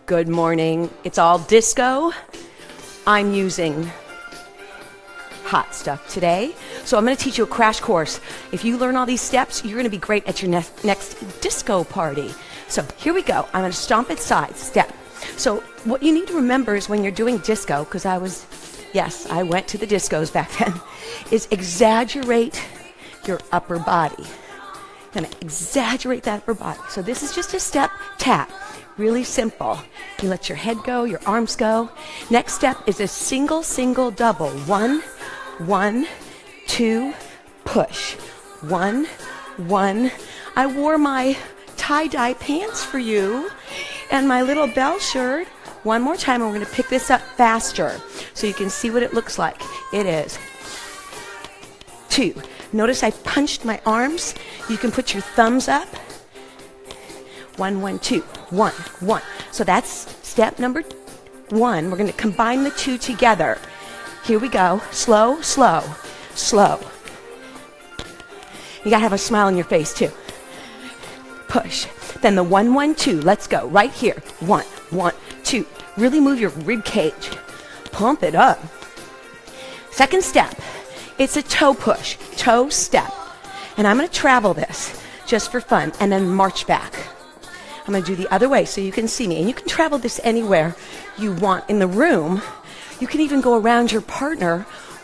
Good morning. It's all disco. I'm using hot stuff today. So I'm going to teach you a crash course. If you learn all these steps, you're going to be great at your next disco party. So here we go. I'm going to stomp it side step. So what you need to remember is when you're doing disco, because I went to the discos back then, is exaggerate your upper body. Going to exaggerate that upper body. So this is just a step tap. Really simple. You let your head go, your arms go. Next step is a single, double. 1, 1, 2, push. 1, 1. I wore my tie-dye pants for you and my little bell shirt. One more time, and we're going to pick this up faster so you can see what it looks like. It is 2. Notice I punched my arms. You can put your thumbs up. 1, 1, 2, 1, 1. So that's step number 1. We're going to combine the two together. Here we go. Slow, slow, slow. You got to have a smile on your face too. Push. Then the 1, 1, 2. Let's go. Right here. 1, 1, 2. Really move your rib cage. Pump it up. Second step. It's a toe push. Toe step. And I'm going to travel this just for fun and then march back. I'm going to do the other way so you can see me. And you can travel this anywhere you want in the room. You can even go around your partner,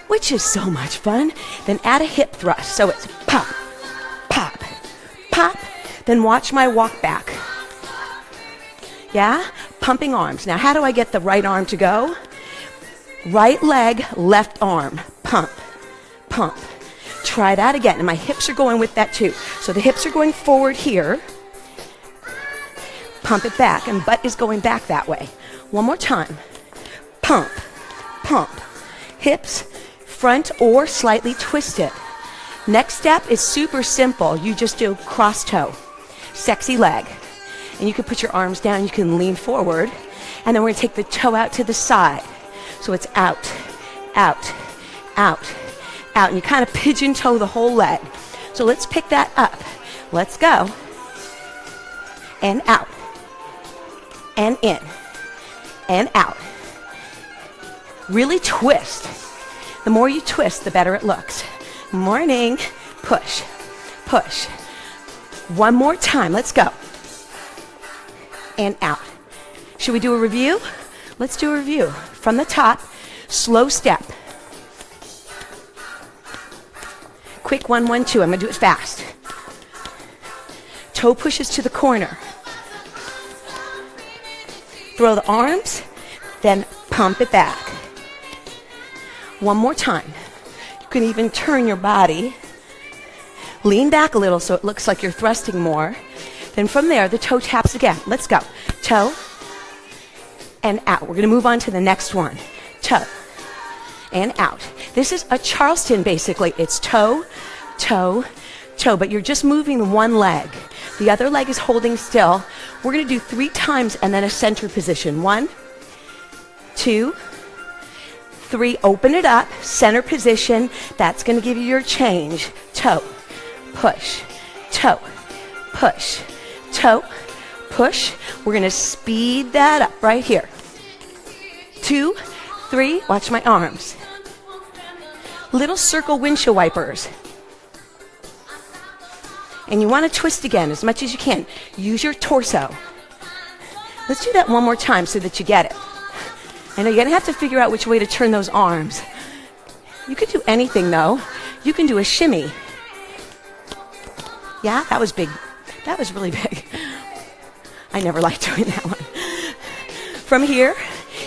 which is so much fun. Then add a hip thrust. So it's pop, pop, pop. Then watch my walk back. Yeah? Pumping arms. Now, how do I get the right arm to go? Right leg, left arm. Pump, pump. Try that again. And my hips are going with that too. So the hips are going forward here. Pump it back, and butt is going back that way. One more time. Pump, pump. Hips, front or slightly twisted. Next step is super simple. You just do cross toe, sexy leg. And you can put your arms down, you can lean forward, and then we're gonna take the toe out to the side. So it's out, out, out, out. And you kind of pigeon toe the whole leg. So let's pick that up. Let's go. And out. And in, and out. Really twist. The more you twist, the better it looks. Morning. Push, push. One more time. Let's go. And out. Should we do a review? Let's do a review. From the top, slow step. Quick 1, 1, 2. I'm going to do it fast. Toe pushes to the corner. Throw the arms, then pump it back. One more time. You can even turn your body. Lean back a little so it looks like you're thrusting more. Then from there, the toe taps again. Let's go. Toe and out. We're going to move on to the next one. Toe and out. This is a Charleston, basically. It's toe, toe, toe, but you're just moving one leg. The other leg is holding still. We're going to do 3 times and then a center position. 1, 2, 3. Open it up. Center position. That's going to give you your change. Toe, push, toe, push, toe, push. We're going to speed that up right here. 2, 3. Watch my arms. Little circle windshield wipers. And you want to twist again as much as you can. Use your torso. Let's do that one more time so that you get it. I know you're going to have to figure out which way to turn those arms. You could do anything, though. You can do a shimmy. Yeah, that was big. That was really big. I never liked doing that one. From here,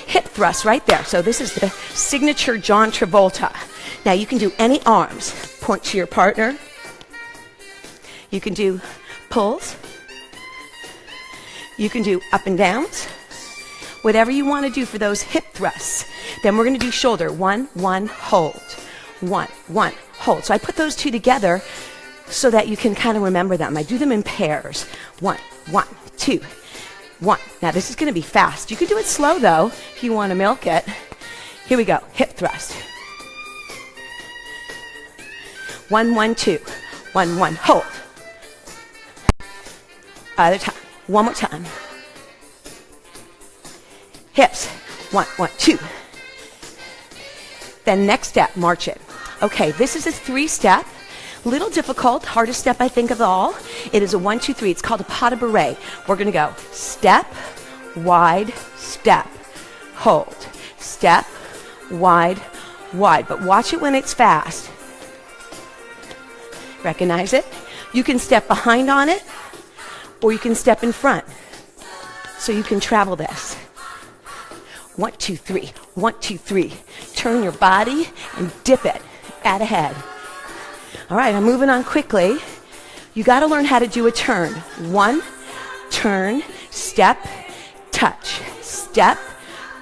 hip thrust right there. So this is the signature John Travolta. Now you can do any arms. Point to your partner. You can do pulls. You can do up and downs. Whatever you want to do for those hip thrusts. Then we're going to do shoulder. 1, 1, hold. 1, 1, hold. So I put those two together so that you can kind of remember them. I do them in pairs. 1, 1, 2, 1. Now this is going to be fast. You can do it slow though if you want to milk it. Here we go. Hip thrust. 1, 1, 2. 1, 1, hold. Other time. One more time. hips. 1, 1, 2. Then next step, march it. Okay, this is a 3-step. Little difficult, hardest step I think of all. It is a 1, 2, 3. It's called a pas de bourrée. We're gonna go step, wide, step, hold. Step, wide, wide. But watch it when it's fast. Recognize it. You can step behind on it, or you can step in front. So you can travel this. 1, 2, 3. 1, 2, 3. Turn your body and dip it. Add a head. All right, I'm moving on quickly. You got to learn how to do a turn. 1, turn, step, touch, step,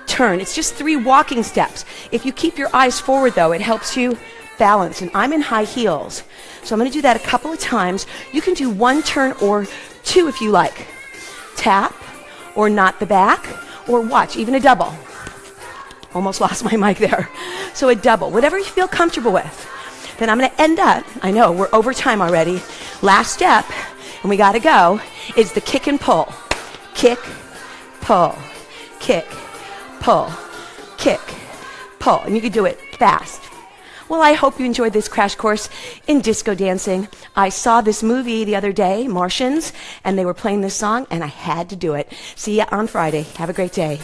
turn. It's just 3 walking steps. If you keep your eyes forward, though, it helps you balance. And I'm in high heels, so I'm going to do that a couple of times. You can do 1 turn or 2 if you like. Tap or knot the back, or watch, even a double. Almost lost my mic there. So a double, whatever you feel comfortable with. Then I'm going to end up, I know, we're over time already. Last step, and we got to go, is the kick and pull. Kick, pull, kick, pull, kick, pull. And you can do it fast. Well, I hope you enjoyed this crash course in disco dancing. I saw this movie the other day, Martians, and they were playing this song, and I had to do it. See you on Friday. Have a great day.